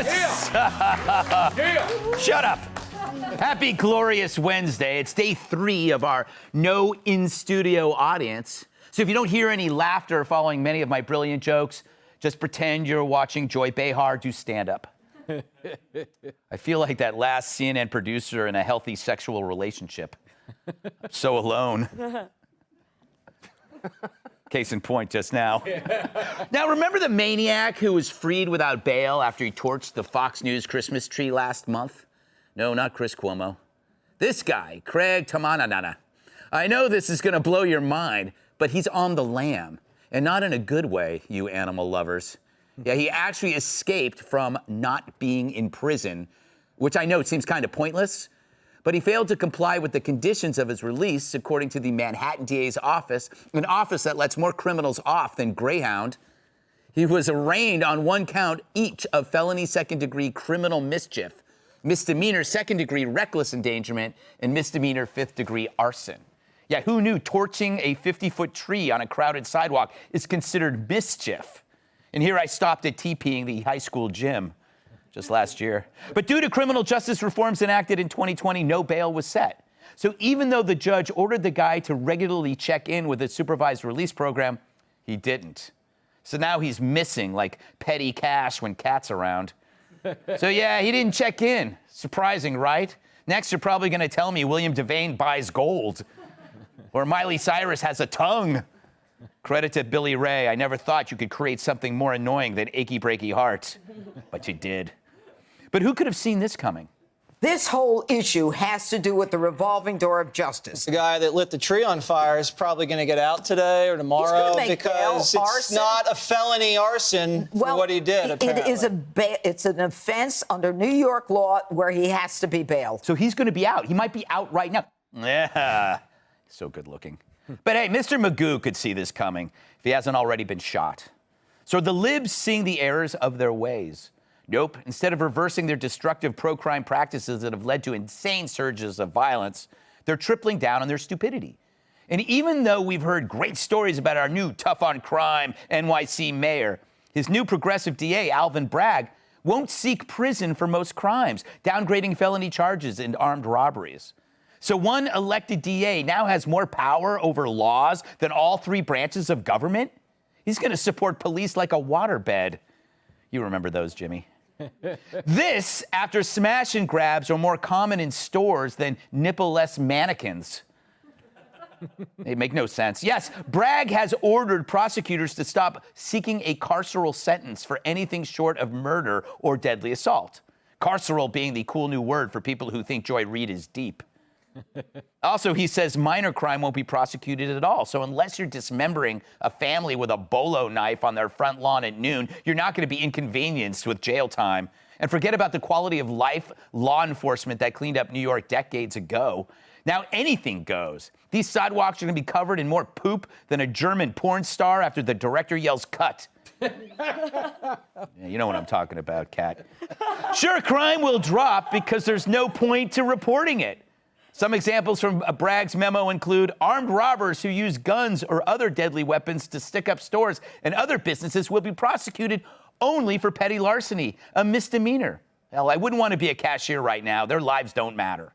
Yes! Yeah. Shut up. Happy glorious Wednesday. It's day 3 of our no in-studio audience. So if you don't hear any laughter following many of my brilliant jokes, just pretend you're watching Joy Behar do stand-up. I feel like that last CNN producer in a healthy sexual relationship. I'm so alone. Case in point just now. Now, remember the maniac who was freed without bail after he torched the Fox News Christmas tree last month? No, not Chris Cuomo. This guy, Craig Tamananana. I know this is going to blow your mind, but he's on the lam. And not in a good way, you animal lovers. Yeah, he actually escaped from not being in prison, which I know seems kind of pointless, but he failed to comply with the conditions of his release, according to the Manhattan DA's office, an office that lets more criminals off than Greyhound. He was arraigned on 1 count each of felony second-degree criminal mischief, misdemeanor second-degree reckless endangerment, and misdemeanor 5th-degree arson. Yeah, who knew torching a 50-foot tree on a crowded sidewalk is considered mischief? And here I stopped at TPing the high school gym just last year. But due to criminal justice reforms enacted in 2020, no bail was set. So even though the judge ordered the guy to regularly check in with a supervised release program, he didn't. So now he's missing like petty cash when Cat's around. So yeah, he didn't check in. Surprising, right? Next, you're probably going to tell me William Devane buys gold. Or Miley Cyrus has a tongue. Credit to Billy Ray. I never thought you could create something more annoying than Achy Breaky Heart. But you did. But who could have seen this coming? This whole issue has to do with the revolving door of justice. The guy that lit the tree on fire is probably going to get out today or tomorrow because it's not a felony arson for what he did, apparently. It's an offense under New York law where he has to be bailed. So he's going to be out. He might be out right now. Yeah, so good looking. But hey, Mr. Magoo could see this coming if he hasn't already been shot. So are the libs seeing the errors of their ways? Nope. Instead of reversing their destructive pro-crime practices that have led to insane surges of violence, they're tripling down on their stupidity. And even though we've heard great stories about our new tough-on-crime NYC mayor, his new progressive DA, Alvin Bragg, won't seek prison for most crimes, downgrading felony charges and armed robberies. So one elected DA now has more power over laws than all 3 branches of government? He's going to support police like a waterbed. You remember those, Jimmy. This after smash and grabs are more common in stores than nipple-less mannequins. They make no sense. Yes, Bragg has ordered prosecutors to stop seeking a carceral sentence for anything short of murder or deadly assault. Carceral being the cool new word for people who think Joy Reid is deep. Also, he says minor crime won't be prosecuted at all. So unless you're dismembering a family with a bolo knife on their front lawn at noon, you're not going to be inconvenienced with jail time. And forget about the quality of life law enforcement that cleaned up New York decades ago. Now anything goes. These sidewalks are going to be covered in more poop than a German porn star after the director yells cut. Yeah, you know what I'm talking about, Kat. Sure, crime will drop because there's no point to reporting it. Some examples from Bragg's memo include armed robbers who use guns or other deadly weapons to stick up stores and other businesses will be prosecuted only for petty larceny, a misdemeanor. Hell, I wouldn't want to be a cashier right now. Their lives don't matter.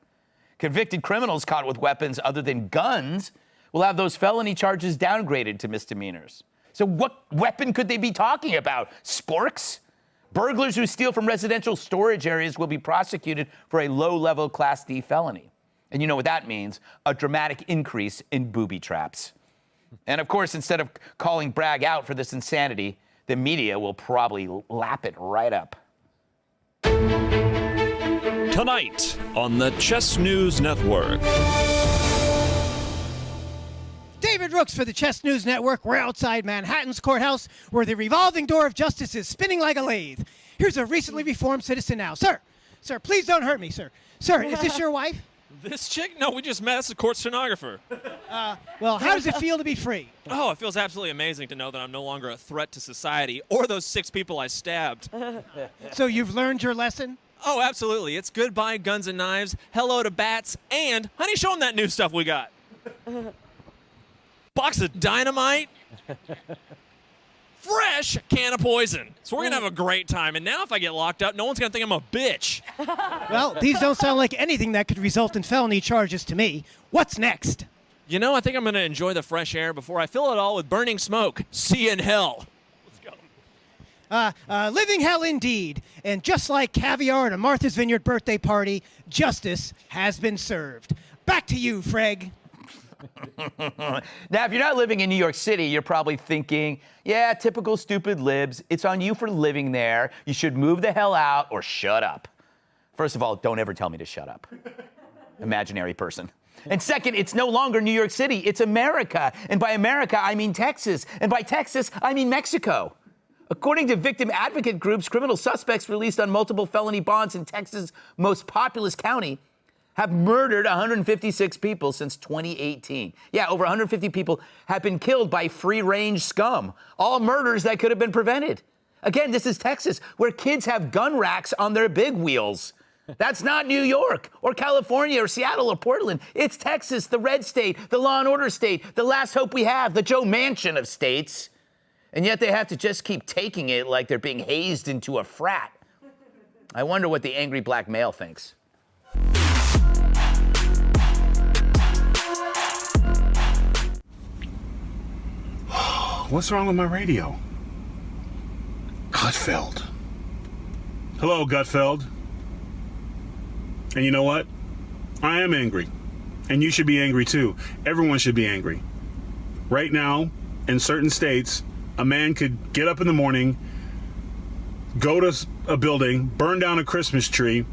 Convicted criminals caught with weapons other than guns will have those felony charges downgraded to misdemeanors. So what weapon could they be talking about? Sporks? Burglars who steal from residential storage areas will be prosecuted for a low-level Class D felony. And you know what that means, a dramatic increase in booby traps. And of course, instead of calling Bragg out for this insanity, the media will probably lap it right up. Tonight on the Chess News Network. David Rooks for the Chess News Network. We're outside Manhattan's courthouse where the revolving door of justice is spinning like a lathe. Here's a recently reformed citizen now. Sir, please don't hurt me, sir. Sir, is this your wife? This chick? No, we just met as a court stenographer. Well, how does it feel to be free? Oh, it feels absolutely amazing to know that I'm no longer a threat to society or those 6 people I stabbed. So you've learned your lesson? Oh, absolutely. It's goodbye guns and knives, hello to bats, and, honey, show them that new stuff we got. Box of dynamite. fresh can of poison. So we're going to have a great time. And now if I get locked up, no one's going to think I'm a bitch. Well, these don't sound like anything that could result in felony charges to me. What's next? You know, I think I'm going to enjoy the fresh air before I fill it all with burning smoke. See you in hell. Living hell indeed. And just like caviar at a Martha's Vineyard birthday party, justice has been served. Back to you, Freg. Now, if you're not living in New York City, you're probably thinking, yeah, typical stupid libs. It's on you for living there. You should move the hell out or shut up. First of all, don't ever tell me to shut up. Imaginary person. And second, it's no longer New York City. It's America. And by America, I mean Texas. And by Texas, I mean Mexico. According to victim advocate groups, criminal suspects released on multiple felony bonds in Texas' most populous county have murdered 156 people since 2018. Yeah, over 150 people have been killed by free-range scum. All murders that could have been prevented. Again, this is Texas, where kids have gun racks on their big wheels. That's not New York or California or Seattle or Portland. It's Texas, the red state, the law and order state, the last hope we have, the Joe Manchin of states. And yet they have to just keep taking it like they're being hazed into a frat. I wonder what the angry black male thinks. What's wrong with my radio? Gutfeld. Hello, Gutfeld. And you know what? I am angry. And you should be angry too. Everyone should be angry. Right now, in certain states, a man could get up in the morning, go to a building, burn down a Christmas tree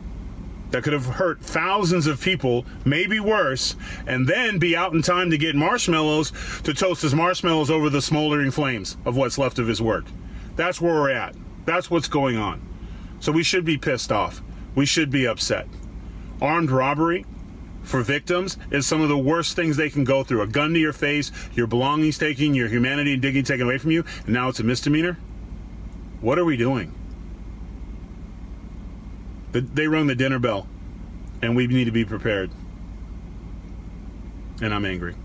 that could have hurt thousands of people, maybe worse, and then be out in time to get marshmallows to toast his marshmallows over the smoldering flames of what's left of his work. That's where we're at. That's what's going on. So we should be pissed off. We should be upset. Armed robbery for victims is some of the worst things they can go through. A gun to your face, your belongings taken, your humanity and dignity taken away from you, and now it's a misdemeanor? What are we doing? They rung the dinner bell, and we need to be prepared. And I'm angry.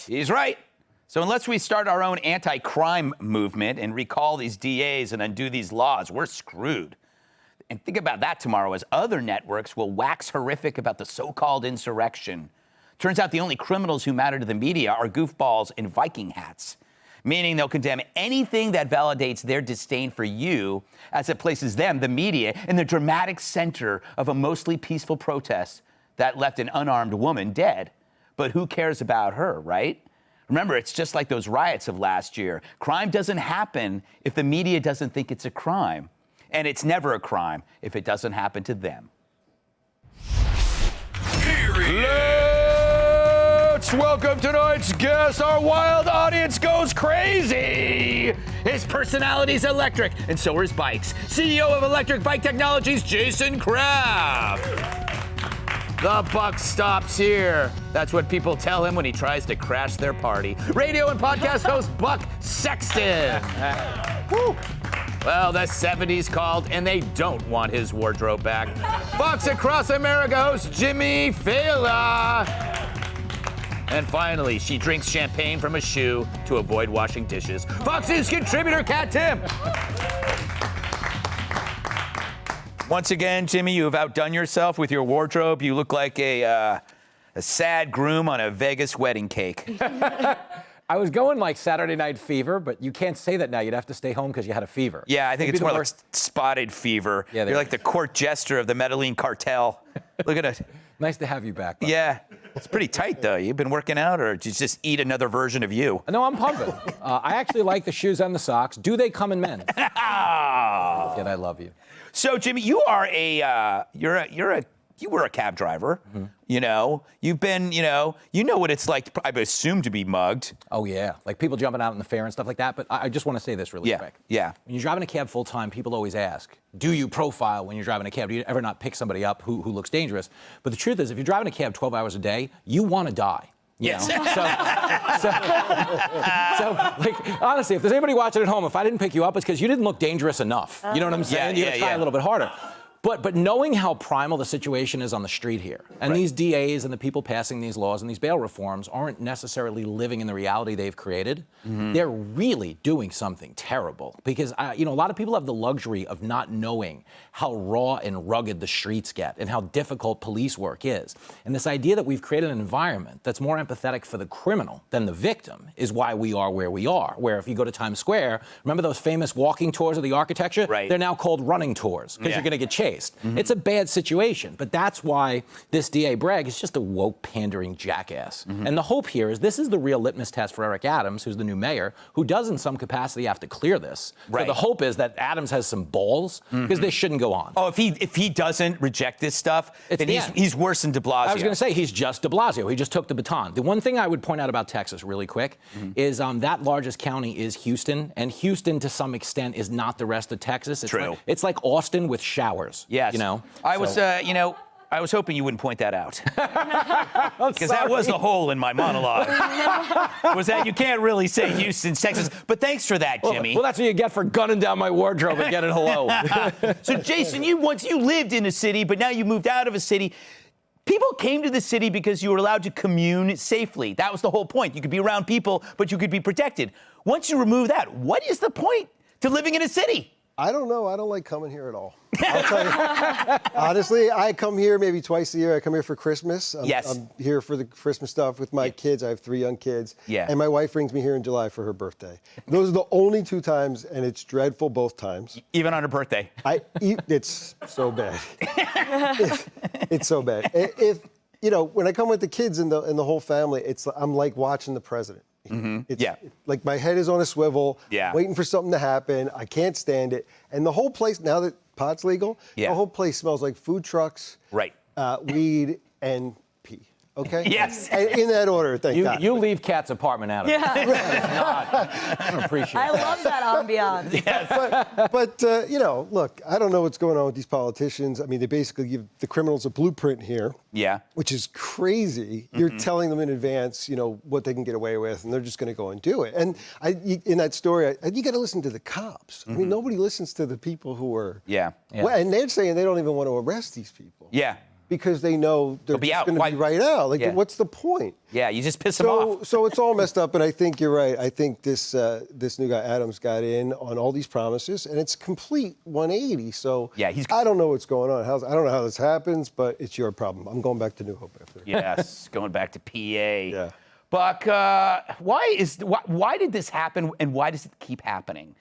He's right. So unless we start our own anti-crime movement and recall these DAs and undo these laws, we're screwed. And think about that tomorrow as other networks will wax horrific about the so-called insurrection. Turns out the only criminals who matter to the media are goofballs in Viking hats, meaning they'll condemn anything that validates their disdain for you as it places them, the media, in the dramatic center of a mostly peaceful protest that left an unarmed woman dead. But who cares about her, right? Remember, it's just like those riots of last year. Crime doesn't happen if the media doesn't think it's a crime. And it's never a crime if it doesn't happen to them. Let's welcome tonight's guest. Our wild audience goes crazy. His personality's electric, and so are his bikes. CEO of Electric Bike Technologies, Jason Kraft. The buck stops here. That's what people tell him when he tries to crash their party. Radio and podcast host Buck Sexton. Woo. Well, the 70s called, and they don't want his wardrobe back. Fox Across America host Jimmy Fela. And finally, she drinks champagne from a shoe to avoid washing dishes. Fox News contributor Kat Tim. Once again, Jimmy, you have outdone yourself with your wardrobe. You look like a sad groom on a Vegas wedding cake. I was going like Saturday Night Fever, but you can't say that now. You'd have to stay home because you had a fever. Yeah, I think it's more like spotted fever. Yeah, you're like the court jester of the Medellin cartel. Look at it. Nice to have you back. Buddy. Yeah, it's pretty tight, though. You've been working out, or did you just eat another version of you? No, I'm pumping. I actually like the shoes and the socks. Do they come in men's? Yet I love you. So, Jimmy, you are you were a cab driver. Mm-hmm. You know, you've been, you know what it's like, I assume, to be mugged. Oh, yeah. Like people jumping out in the fair and stuff like that. But I just want to say this really quick. Yeah. When you're driving a cab full time, people always ask, do you profile when you're driving a cab? Do you ever not pick somebody up who looks dangerous? But the truth is, if you're driving a cab 12 hours a day, you want to die. Yes. So, like, honestly, if there's anybody watching at home, if I didn't pick you up, it's because you didn't look dangerous enough. You know what I'm saying? You got to try a little bit harder. But knowing how primal the situation is on the street here, and these DAs and the people passing these laws and these bail reforms aren't necessarily living in the reality they've created, they're really doing something terrible. Because, a lot of people have the luxury of not knowing how raw and rugged the streets get and how difficult police work is. And this idea that we've created an environment that's more empathetic for the criminal than the victim is why we are where we are. Where if you go to Times Square, remember those famous walking tours of the architecture? Right. They're now called running tours because you're going to get chased. It's a bad situation, but that's why this DA Bragg is just a woke, pandering jackass. And the hope here is this is the real litmus test for Eric Adams, who's the new mayor, who does in some capacity have to clear this. Right. So the hope is that Adams has some balls, because this shouldn't go on. Oh, if he doesn't reject this stuff, then he's worse than de Blasio. I was going to say, he's just de Blasio. He just took the baton. The one thing I would point out about Texas really quick is that largest county is Houston, and Houston, to some extent, is not the rest of Texas. It's True. It's like Austin with showers. Yes. I was hoping you wouldn't point that out. Because that was the hole in my monologue. Was that you can't really say Houston's Texas. But thanks for that, Jimmy. Well, that's what you get for gunning down my wardrobe and getting hello. So, Jason, you lived in a city, but now you moved out of a city. People came to the city because you were allowed to commune safely. That was the whole point. You could be around people, but you could be protected. Once you remove that, what is the point to living in a city? I don't know. I don't like coming here at all. I'll tell you. Honestly, I come here maybe twice a year. I come here for Christmas. I'm here for the Christmas stuff with my kids. I have 3 young kids. Yeah. And my wife brings me here in July for her birthday. Those are the only 2 times, and it's dreadful both times. Even on her birthday? It's so bad. It's so bad. When I come with the kids and the whole family, I'm like watching the president. Like my head is on a swivel, waiting for something to happen. I can't stand it. And the whole place, now that pot's legal, the whole place smells like food trucks, weed, and pee. Okay? Yes. And in that order, thank God. You leave Kat's apartment out of it. I don't appreciate it. I love that ambiance. But look, I don't know what's going on with these politicians. I mean, they basically give the criminals a blueprint here. Yeah. Which is crazy. You're telling them in advance, what they can get away with, and they're just going to go and do it. And in that story, you got to listen to the cops. I mean, nobody listens to the people who are. Yeah. Well, and they're saying they don't even want to arrest these people. Yeah. Because they know they're going to be right out. Like, what's the point? Yeah, you just piss them off. So it's all messed up, and I think you're right. I think this new guy, Adams, got in on all these promises, and it's complete 180. So I don't know what's going on. I don't know how this happens, but it's your problem. I'm going back to New Hope after. Yes, going back to PA. Yeah. Buck, why did this happen, and why does it keep happening?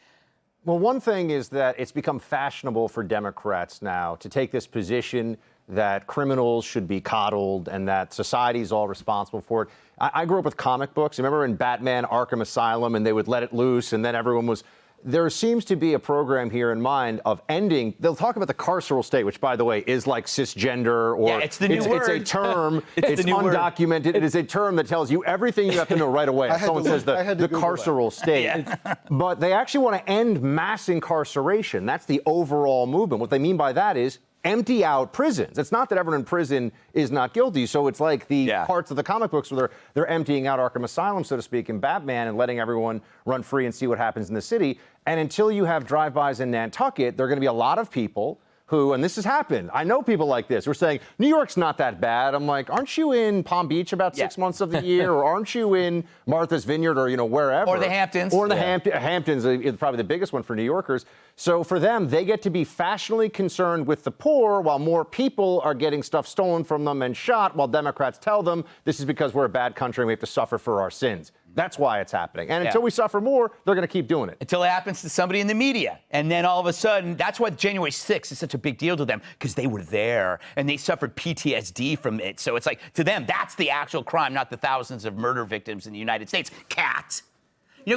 Well, one thing is that it's become fashionable for Democrats now to take this position that criminals should be coddled and that society's all responsible for it. I grew up with comic books. Remember in Batman Arkham Asylum, and they would let it loose, and then everyone was... There seems to be a program here in mind of ending... They'll talk about the carceral state, which, by the way, is like cisgender, or it's the new word. It's a term. it's undocumented. Word. It is a term that tells you everything you have to know right away. Someone says the carceral state. But they actually want to end mass incarceration. That's the overall movement. What they mean by that is empty out prisons. It's not that everyone in prison is not guilty. So it's like the parts of the comic books where they're emptying out Arkham Asylum, so to speak, in Batman, and letting everyone run free and see what happens in the city. And until you have drive-bys in Nantucket, there are going to be a lot of people who, and this has happened, I know people like this, who are saying, New York's not that bad. I'm like, aren't you in Palm Beach about 6 months of the year? Or aren't you in Martha's Vineyard, or, wherever? Or the Hamptons. Or the Hamptons is probably the biggest one for New Yorkers. So for them, they get to be fashionably concerned with the poor while more people are getting stuff stolen from them and shot, while Democrats tell them this is because we're a bad country and we have to suffer for our sins. That's why it's happening. And until we suffer more, they're going to keep doing it. Until it happens to somebody in the media. And then all of a sudden, that's why January 6th is such a big deal to them, because they were there and they suffered PTSD from it. So it's like, to them, that's the actual crime, not the thousands of murder victims in the United States. Kat,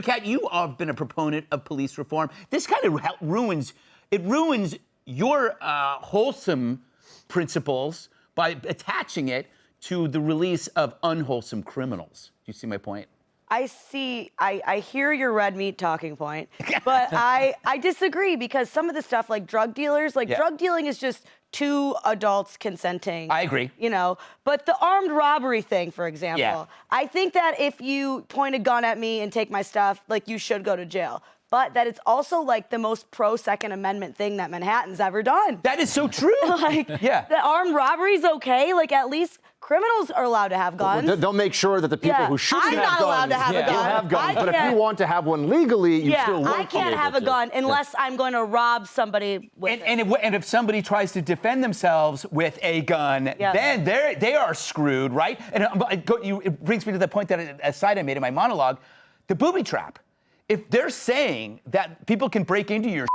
Kat, you have been a proponent of police reform. This kind of ruins your wholesome principles by attaching it to the release of unwholesome criminals. Do you see my point? I hear your red meat talking point, but I disagree, because some of the stuff like drug dealers, drug dealing is just 2 adults consenting. I agree. But the armed robbery thing, for example, I think that if you point a gun at me and take my stuff, you should go to jail. but that it's also like the most pro-Second Amendment thing that Manhattan's ever done. That is so true. Yeah. The armed robbery's okay. Like, at least criminals are allowed to have guns. Well, they'll make sure that the people who shouldn't I'm have not guns allowed to have a gun. will have guns. But if you want to have one legally, you still won't I can't have a gun unless I'm going to rob somebody with it. And if somebody tries to defend themselves with a gun, then they are screwed, right? And it brings me to the point that aside I made in my monologue, the booby trap. If they're saying that people can break into your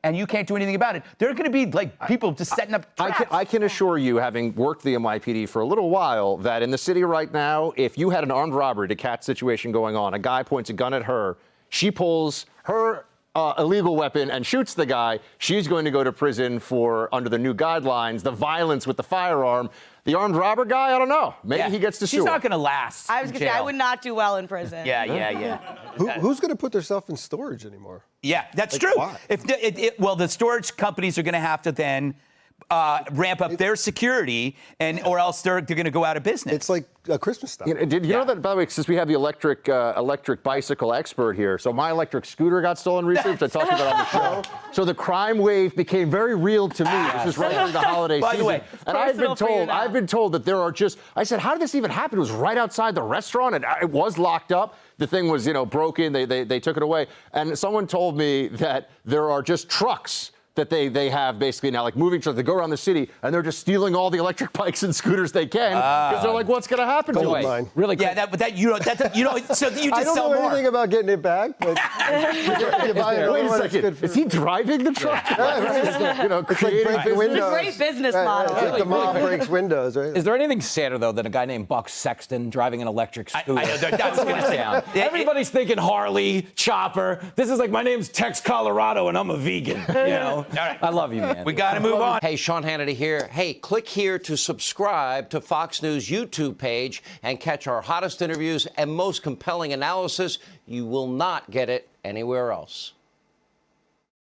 and you can't do anything about it, there are going to be like people just setting up traps. I can assure you, having worked the NYPD for a little while, that in the city right now, if you had an armed robbery to cat situation going on, a guy points a gun at her, she pulls her illegal weapon and shoots the guy, she's going to go to prison for, under the new guidelines, the violence with the firearm. The armed robber guy, I don't know. Maybe he gets to sue. She's not going to last. I was going to say, I would not do well in prison. Yeah. Who's going to put themselves in storage anymore? Yeah, that's true. Why? Well, the storage companies are going to have to then ramp up their security, or else they're going to go out of business. It's like a Christmas stuff. Did you know that, by the way, since we have the electric bicycle expert here, so my electric scooter got stolen recently, which I talked about on the show. So the crime wave became very real to me. This is right during the holiday season. By the way, and I've been told that there are just, I said, how did this even happen? It was right outside the restaurant, and it was locked up. The thing was, broken. They took it away. And someone told me that there are just trucks that they have basically now, like moving trucks. They go around the city and they're just stealing all the electric bikes and scooters they can because they're like, what's going to happen to them? Really quick. Yeah, so you just I don't sell know more. anything about getting it back, but you buy it. Wait a second. Is he driving the truck? Creating breaking windows. It's a great business model. It's like the mom breaks windows, right? Is there anything sadder, though, than a guy named Buck Sexton driving an electric scooter? I know, that's going to sound. Everybody's thinking Harley, Chopper. This is like, my name's Tex Colorado, and I'm a vegan. All right. I love you, man. We got to move on. Hey, Sean Hannity here. Hey, click here to subscribe to Fox News YouTube page and catch our hottest interviews and most compelling analysis. You will not get it anywhere else.